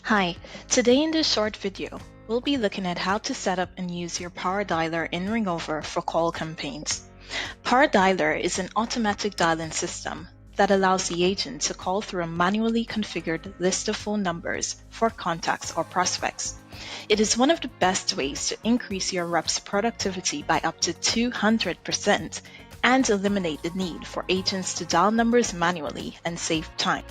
Hi, today in this short video, we'll be looking at how to set up and use your Power Dialer in Ringover for call campaigns. Power Dialer is an automatic dialing system that allows the agent to call through a manually configured list of phone numbers for contacts or prospects. It is one of the best ways to increase your rep's productivity by up to 200% and eliminate the need for agents to dial numbers manually and save time.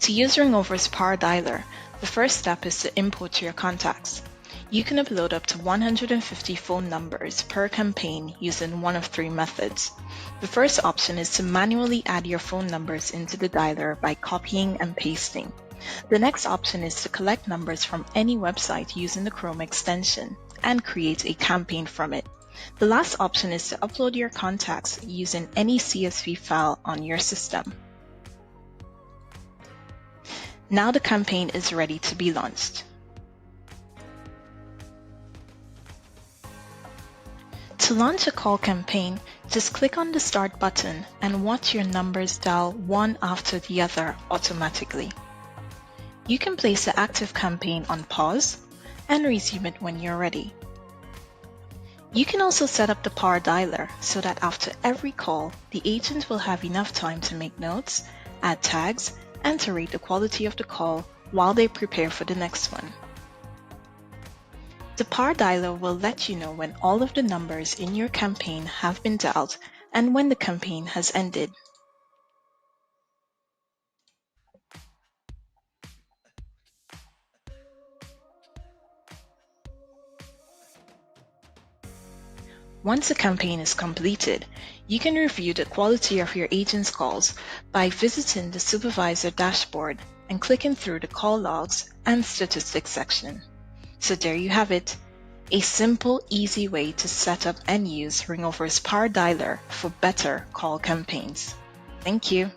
To use Ringover's Power Dialer, the first step is to import your contacts. You can upload up to 150 phone numbers per campaign using one of three methods. The first option is to manually add your phone numbers into the dialer by copying and pasting. The next option is to collect numbers from any website using the Chrome extension and create a campaign from it. The last option is to upload your contacts using any CSV file on your system. Now the campaign is ready to be launched. To launch a call campaign, just click on the Start button and watch your numbers dial one after the other automatically. You can place the active campaign on pause and resume it when you're ready. You can also set up the Power Dialer so that after every call, the agent will have enough time to make notes, add tags, and to rate the quality of the call while they prepare for the next one. The Power Dialer will let you know when all of the numbers in your campaign have been dialed and when the campaign has ended. Once a campaign is completed, you can review the quality of your agent's calls by visiting the Supervisor dashboard and clicking through the call logs and statistics section. So there you have it, a simple, easy way to set up and use Ringover's Power Dialer for better call campaigns. Thank you.